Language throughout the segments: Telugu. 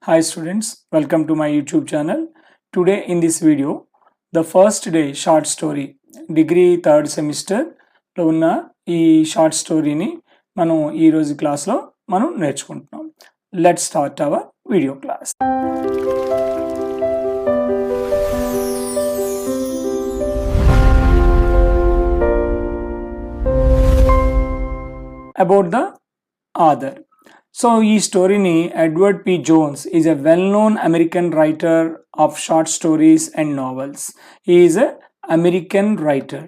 Hi students, welcome to my YouTube channel. Today in this video, the first day short story, degree third semester లో ఉన్న ఈ షార్ట్ స్టోరీని మనం ఈరోజు క్లాస్లో మనం నేర్చుకుంటున్నాం. Let's start our video class. About the author. So, ఈ స్టోరీని Edward P Jones is a well known American writer of short stories and novels. He is a American writer.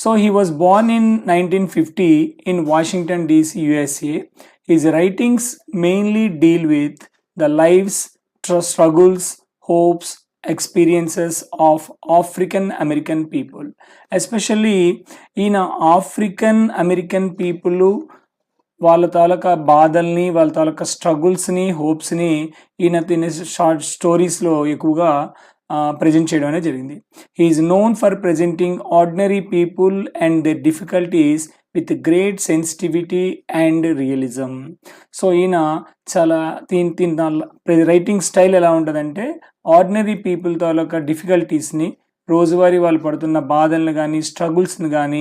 So, he was born in 1950 in Washington DC, USA. His writings mainly deal with the lives, struggles, hopes, experiences of African American people. Especially in African American people వాళ్ళ తాలూకా బాధల్ని, వాళ్ళ తాలూకా స్ట్రగుల్స్ని, హోప్స్ని ఈయన షార్ట్ స్టోరీస్లో ఎక్కువగా ప్రజెంట్ చేయడం అనేది జరిగింది. He is known for presenting ordinary people and the difficulties with great sensitivity and realism. So ఈయన చాలా రైటింగ్ స్టైల్ ఎలా ఉంటుందంటే ఆర్డినరీ పీపుల్ తాలూకా డిఫికల్టీస్ని, రోజువారీ వాళ్ళు పడుతున్న బాధలను కానీ, స్ట్రగుల్స్ని కానీ,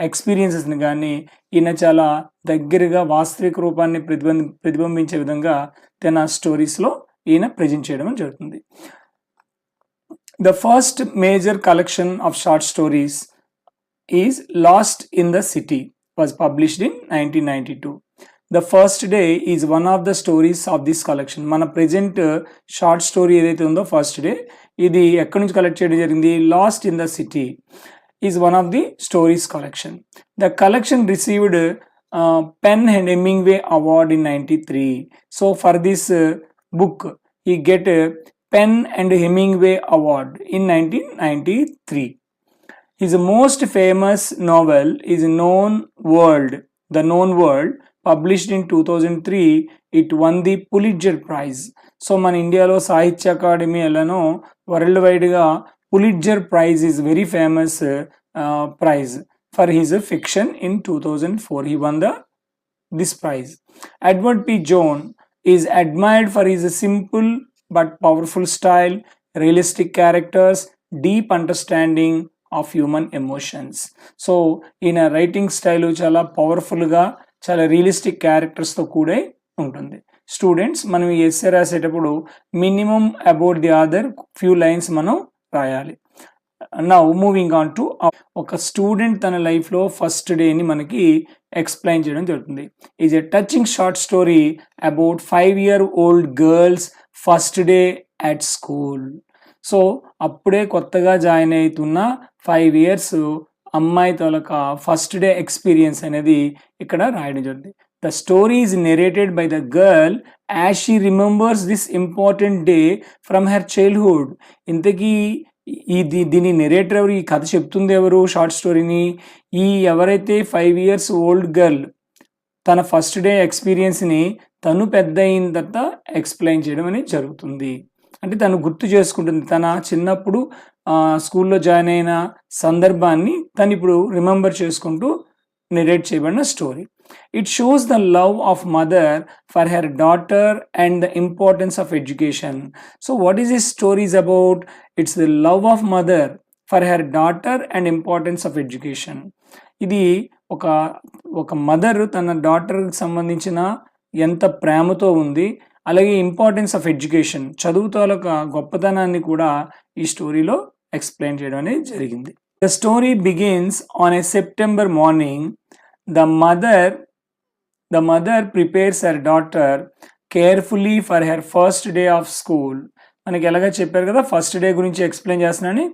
ఎక్స్పీరియన్సెస్ని కానీ ఈయన చాలా దగ్గరగా వాస్తవిక రూపాన్ని ప్రతిబింబించే విధంగా తన స్టోరీస్లో ఈయన ప్రజెంట్ చేయడం జరుగుతుంది. The first major collection of short stories is Lost in the City, was published in 1992. The first day is one of the stories of this collection. మన present short story ఏదైతే ఉందో ఫస్ట్ డే, ఇది ఎక్కడి నుంచి కలెక్ట్ చేయడం జరిగింది? Last in the city is one of the stories collection. The collection received Penn and Hemingway Award in 93. So for this book, he get a Penn and Hemingway Award in 1993. His most famous novel is The Known World, published in 2003. It won the Pulitzer Prize. So మన ఇండియాలో సాహిత్య అకాడమీ ఎలానో వరల్డ్ వైడ్గా Pulitzer Prize is very famous prize for his fiction in 2004. He won this prize. Edward P. Jones is admired for his simple but powerful style, realistic characters, deep understanding of human emotions. So in a writing style చాలా పవర్ఫుల్గా, చాలా రియలిస్టిక్ క్యారెక్టర్స్తో కూడా ఉంటుంది. స్టూడెంట్స్, మనం ఈ ఎస్సే రాసేటప్పుడు minimum about the author few lines మనం రాయాలి. నౌ మూవింగ్ ఆన్ టు ఒక స్టూడెంట్ తన లైఫ్లో ఫస్ట్ డేని మనకి ఎక్స్ప్లెయిన్ చేయడం జరుగుతుంది. Is a touching short story about 5-year-old girl's first day at school. So అప్పుడే కొత్తగా జాయిన్ అవుతున్న 5 years అమ్మాయి తాలూకా ఫస్ట్ డే ఎక్స్పీరియన్స్ అనేది ఇక్కడ రాయడం జరుగుతుంది. The story is narrated by the girl as she remembers this important day from her childhood. ఇంతకీ దీని నెరేటర్ ఎవరు, ఈ కథ చెప్తుంది ఎవరు షార్ట్ స్టోరీని? ఈ ఎవరైతే 5-year-old గర్ల్ తన ఫస్ట్ డే ఎక్స్పీరియన్స్ని తను పెద్ద అయిన తర్వాత ఎక్స్ప్లెయిన్ చేయడం అనేది జరుగుతుంది. అంటే తను గుర్తు చేసుకుంటుంది తన చిన్నప్పుడు స్కూల్లో జాయిన్ అయిన సందర్భాన్ని తను ఇప్పుడు రిమెంబర్ చేసుకుంటూ నెరేట్ చేయబడిన story. It shows the love of mother for her daughter and the importance of education. So what is this story is about? It's the love of mother for her daughter and importance of education. ఇది ఒక మదర్ తన డాటర్కి సంబంధించిన ఎంత ప్రేమతో ఉంది, అలాగే ఇంపార్టెన్స్ ఆఫ్ ఎడ్యుకేషన్, చదువుతో గొప్పతనాన్ని కూడా ఈ స్టోరీలో ఎక్స్ప్లెయిన్ చేయడం అనేది జరిగింది. The story begins on a September morning. The mother prepares her daughter carefully for her first day of school. మనకి ఎలాగ చెప్పారు కదా ఫస్ట్ డే గురించి ఎక్స్ప్లెయిన్ చేస్తున్నానని.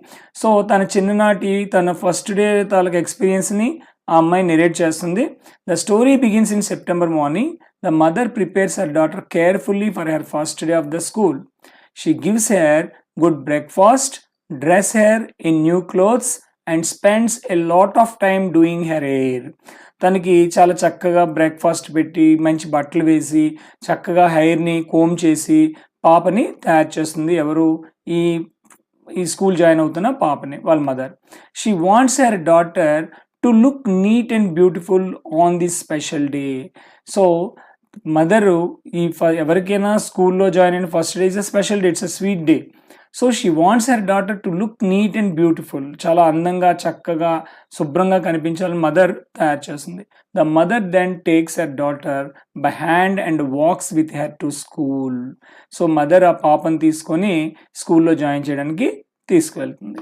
సో తన చిన్ననాటి తన ఫస్ట్ డే తాలూకా ఎక్స్పీరియన్స్ని ఆ అమ్మాయి నెరేట్ చేస్తుంది. The story begins in September morning. The mother prepares her daughter carefully for her first day of the school. She gives her good breakfast, dress her in new clothes and spends a lot of time doing her hair. తనకి చాలా చక్కగా బ్రేక్ఫాస్ట్ పెట్టి, మంచి బట్టలు వేసి, చక్కగా హెయిర్ని కోమ్ చేసి పాపని తయారు చేస్తుంది. ఎవరు? ఈ స్కూల్ జాయిన్ అవుతున్న పాపని, వాళ్ళ mother. She wants her daughter to look neat and beautiful on this special day. So mother ఎవరికైనా స్కూల్లో జాయిన్ అయిన first day is a special day, it's a sweet day. So she wants her daughter to look neat and beautiful, చాలా అందంగా చక్కగా శుభ్రంగా కనిపించాలని మదర్ తయారు చేస్తుంది. The mother then takes her daughter by hand and walks with her to school. So mother ఆ పాపను తీసుకొని స్కూల్లో జాయిన్ చేయడానికి తీసుకువెళ్తుంది.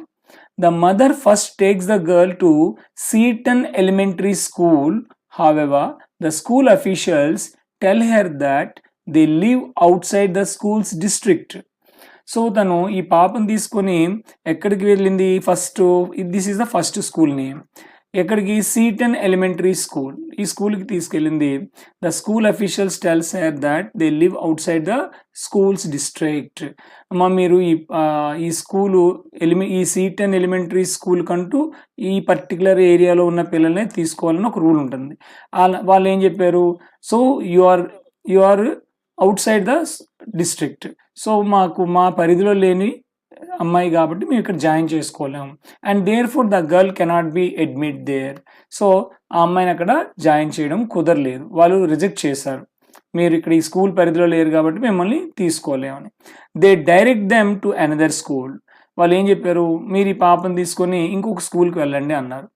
The mother first takes the girl to Seton Elementary School. However, the school officials tell her that they live outside the school's district. So తను ఈ పాపను తీసుకొని ఎక్కడికి వెళ్ళింది? This is the first school name. ఎక్కడికి? సీటన్ ఎలిమెంటరీ స్కూల్. ఈ స్కూల్కి తీసుకెళ్ళింది. The school officials tells her that they live out side the schools district. అమ్మ మీరు ఈ స్కూలు ఈ సీటన్ ఎలిమెంటరీ స్కూల్ కంటూ ఈ పర్టికులర్ ఏరియాలో ఉన్న పిల్లల్ని తీసుకోవాలని ఒక రూల్ ఉంటుంది. వాళ్ళు ఏం చెప్పారు? So you are outside the district. So మా పరిధిలో లేని అమ్మాయి కాబట్టి మేము ఇక్కడ జాయిన్ చేసుకోలేము. And therefore the girl cannot be admit there. So ఆ అమ్మాయిని అక్కడ జాయిన్ చేయడం కుదరలేదు, వాళ్ళు రిజెక్ట్ చేశారు. మీరు ఇక్కడ ఈ స్కూల్ పరిధిలో లేరు కాబట్టి మిమ్మల్ని తీసుకోలేమని. They direct them to another school. వాళ్ళు ఏం చెప్పారు? మీరు ఈ పాపను తీసుకొని ఇంకొక స్కూల్కి వెళ్ళండి అన్నారు.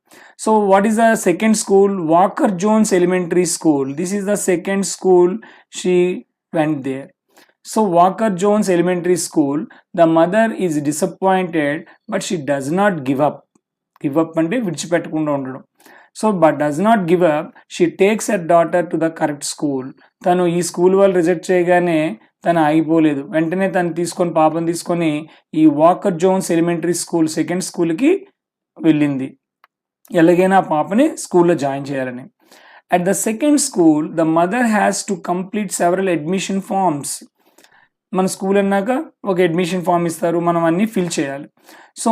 So what is the second school? Walker Jones elementary school. This is the second school. She went there. So Walker Jones Elementary School, the mother is disappointed but she does not give up. Give up అంటే విడిచిపెట్టకుండా ఉండడం. So but does not give up. She takes her daughter to the correct school. తను ఈ స్కూల్ వాళ్ళు రిజెక్ట్ చేయగానే తను ఆగిపోలేదు, వెంటనే తను పాపను తీసుకొని ఈ Walker Jones elementary school second స్కూల్కి వెళ్ళింది, ఎలాగైనా పాపని స్కూల్లో జాయిన్ చేయాలని. At the second school, the mother has to complete several admission forms. మన స్కూల్ అన్నాక ఒక అడ్మిషన్ ఫామ్ ఇస్తారు, మనం అన్ని ఫిల్ చేయాలి. So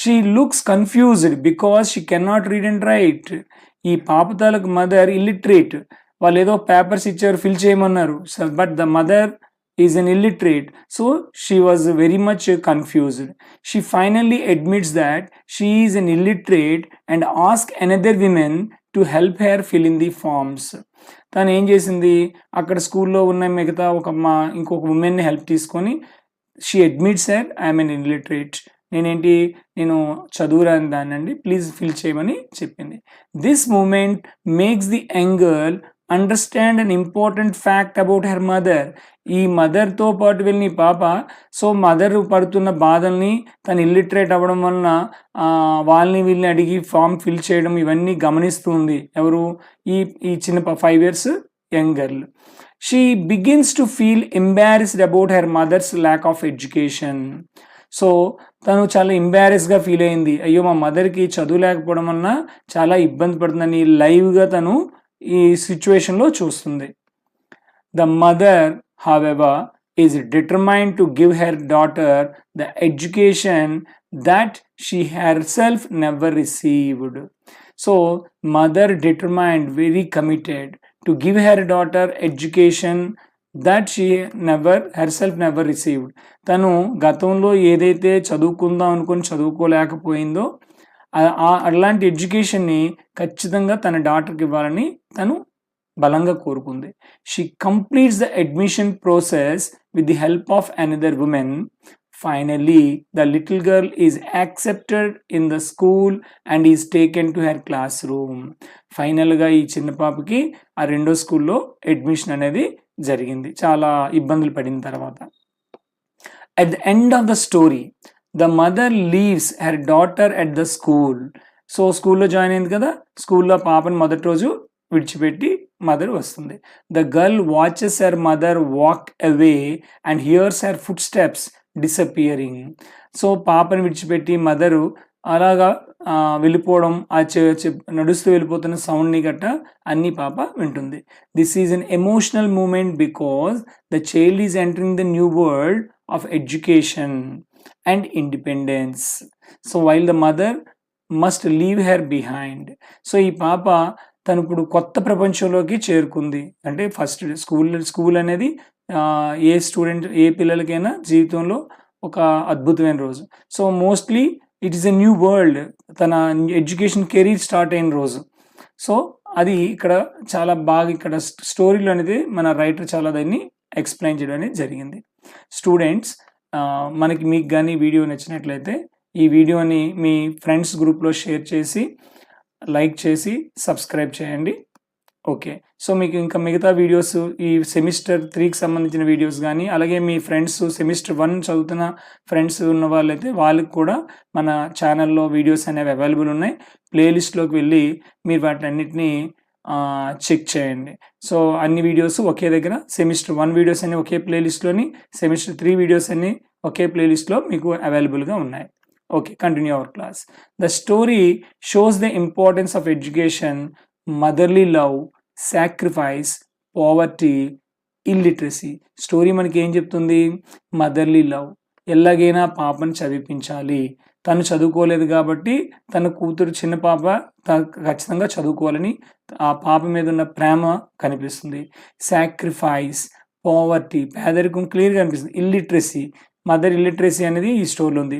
she looks confused because she cannot read and right. ఈ పాప తాలూకు మదర్ ఇల్లిటరేట్. వాళ్ళు ఏదో పేపర్స్ ఇచ్చారు, ఫిల్ చేయమన్నారు, but the mother is an illiterate, so she was very much confused. She finally admits that she is an illiterate and asks another woman to help her fill in the forms. తను ఏం చేసింది? అక్కడ స్కూల్లో ఉన్న మిగతా ఇంకొక ఉమెన్ని హెల్ప్ తీసుకొని she admits her I'm an illiterate, నేను చదువురాని దాన్నండి, ప్లీజ్ ఫిల్ చేయమని చెప్పింది. This moment makes the young girl understand an important fact about her mother. ఈ మదర్తో పాటు వెళ్ళిన ఈ పాప సో మదర్ పడుతున్న బాధల్ని, తను ఇల్లిటరేట్ అవ్వడం వలన వాళ్ళని వీళ్ళని అడిగి ఫామ్ ఫిల్ చేయడం ఇవన్నీ గమనిస్తుంది. ఎవరు? ఈ చిన్న 5 years young girl. She begins to feel embarrassed about her mothers lack of education. So తను చాలా ఎంబారెస్గా ఫీల్ అయింది, అయ్యో మా మదర్కి చదువు లేకపోవడం వలన చాలా ఇబ్బంది పడుతుందని లైవ్గా తను ఈ సిచ్యువేషన్లో చూస్తుంది. The mother, however, is determined to give her daughter the education that she herself never received. So mother determined, very committed to give her daughter education that she herself never received. తను గతంలో ఏదైతే చదువుకుందాం అనుకుని చదువుకోలేకపోయిందో అలాంటి ఎడ్యుకేషన్ని ఖచ్చితంగా తన డాటర్కి ఇవ్వాలని తను బలంగా కోరుకుంది. She completes the admission process with the help of another women. Finally the little girl is accepted in the school and is taken to her classroom. ఫైనల్గా ఈ చిన్న పాపకి ఆ రెండో స్కూల్లో అడ్మిషన్ అనేది జరిగింది, చాలా ఇబ్బందులు పడిన తర్వాత. At the end of the story, the mother leaves her daughter at the school. So స్కూల్లో జాయిన్ అయింది కదా, స్కూల్లో పాపని మొదటి రోజు విడిచిపెట్టి మదర్ వస్తుంది. The girl watches her mother walk away and hears her footsteps disappearing. So పాపని విడిచిపెట్టి మదరు అలాగా వెళ్ళిపోవడం, నడుస్తూ వెళ్ళిపోతున్న సౌండ్ని గట్ట అన్ని పాప వింటుంది. This is an emotional moment because the child is entering the new world of education and independence. So while the mother must leave her behind. So ఈ పాప తను ఇప్పుడు కొత్త ప్రపంచంలోకి చేరుకుంది. అంటే ఫస్ట్ స్కూల్ అనేది ఏ పిల్లలకైనా జీవితంలో ఒక అద్భుతమైన రోజు. So mostly it is a new world, తన ఎడ్యుకేషన్ కెరీర్ స్టార్ట్ అయిన రోజు. సో అది ఇక్కడ చాలా బాగా ఇక్కడ స్టోరీలో అనేది మన రైటర్ చాలా దాన్ని ఎక్స్ప్లెయిన్ చేయడం అనేది జరిగింది. స్టూడెంట్స్ మనకి మీకు కానీ వీడియో నచ్చినట్లయితే ఈ వీడియోని మీ ఫ్రెండ్స్ గ్రూప్లో షేర్ చేసి లైక్ చేసి సబ్స్క్రైబ్ చేయండి. ఓకే. సో మీకు ఇంకా మిగతా వీడియోస్ ఈ సెమిస్టర్ 3కి సంబంధించిన వీడియోస్ కానీ అలాగే మీ ఫ్రెండ్స్ సెమిస్టర్ 1 చదువుతున్న ఫ్రెండ్స్ ఉన్న వాళ్ళైతే వాళ్ళకి కూడా మన ఛానల్లో వీడియోస్ అనేవి అవైలబుల్ ఉన్నాయి. ప్లేలిస్ట్లోకి వెళ్ళి మీరు వాటన్నిటిని చెక్ చేయండి. సో అన్ని వీడియోస్ ఒకే దగ్గర, సెమిస్టర్ 1 వీడియోస్ అన్ని ఒకే ప్లేలిస్ట్లోని, సెమిస్టర్ 3 వీడియోస్ అన్ని ఒకే ప్లేలిస్ట్లో మీకు అవైలబుల్గా ఉన్నాయి. Okay, continue our class. The story shows the importance of education, motherly love, sacrifice, poverty, illiteracy. Story మనకి ఏం చెప్తుంది? మదర్లీ లవ్, ఎలాగైనా పాపని చదివించాలి, తను చదువుకోలేదు కాబట్టి తన కూతురు చిన్న పాప ఖచ్చితంగా చదువుకోవాలని ఆ పాప మీద ఉన్న ప్రేమ కనిపిస్తుంది. సాక్రిఫైస్, పావర్టీ, పేదరికం క్లియర్గా కనిపిస్తుంది. ఇల్లిటరసీ, మదర్ ఇల్లిటరసీ అనేది ఈ స్టోరీలో ఉంది.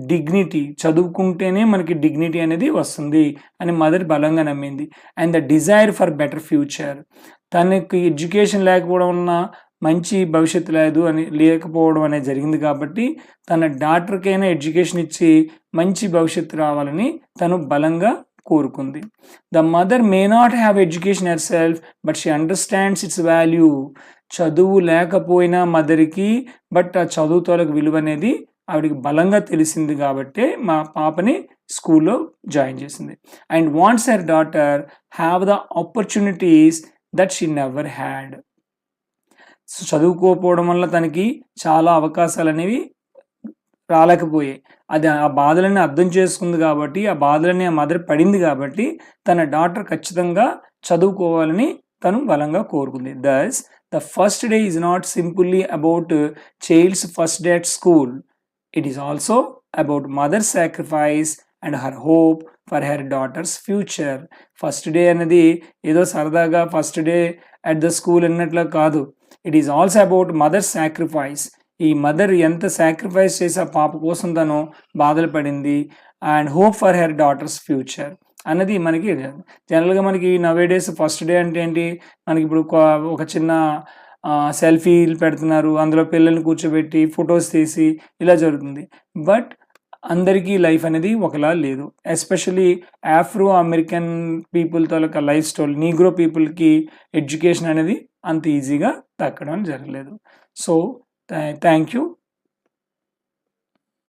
డిగ్నిటీ, చదువుకుంటేనే మనకి డిగ్నిటీ అనేది వస్తుంది అని మదర్ బలంగా నమ్మింది. And the desire for better future, తనకి ఎడ్యుకేషన్ లేకపోవడం వలన మంచి భవిష్యత్తు లేకపోవడం అనేది జరిగింది కాబట్టి తన డాటర్కైనా ఎడ్యుకేషన్ ఇచ్చి మంచి భవిష్యత్తు రావాలని తను బలంగా కోరుకుంది. The mother may not have education herself but she understands its value. చదువు లేకపోయినా మదర్కి బట్ ఆ చదువుతోలకు విలువ అనేది ఆవిడికి బలంగా తెలిసింది కాబట్టి మా పాపని స్కూల్లో జాయిన్ చేసింది. And wants her daughter have the opportunities that she never had. చదువుకోకపోవడం వల్ల తనకి చాలా అవకాశాలు అనేవి రాలేకపోయాయి. అది ఆ బాధలన్నీ అర్థం చేసుకుంది కాబట్టి, ఆ బాధలన్నీ ఆ మదర్ పడింది కాబట్టి తన డాటర్ ఖచ్చితంగా చదువుకోవాలని తను బలంగా కోరుకుంది. Thus the first day is not simply about child's first day at school. It is also about mother sacrifice and her hope for her daughter's future. First day అనేది ఏదో సరదాగా first day at the school అన్నట్లు కాదు. It is also about mother sacrifice. ఈ మదర్ ఎంత సాక్రిఫైస్ చేసి ఆ పాప కోసం తను బాధలు పడింది. And hope for her daughter's future అన్నది మనకి జనరల్గా మనకి నవేడేస్ ఫస్ట్ డే అంటే ఏంటి, మనకి ఇప్పుడు ఒక చిన్న సెల్ఫీలు పెడుతున్నారు, అందులో పిల్లల్ని కూర్చోబెట్టి ఫొటోస్ తీసి ఇలా జరుగుతుంది. బట్ అందరికీ లైఫ్ అనేది ఒకలా లేదు. ఎస్పెషలీ ఆఫ్రో అమెరికన్ పీపుల్ తాలూకా లైఫ్ స్టైల్, నీగ్రో పీపుల్కి ఎడ్యుకేషన్ అనేది అంత ఈజీగా దక్కడం జరగలేదు. So thank you.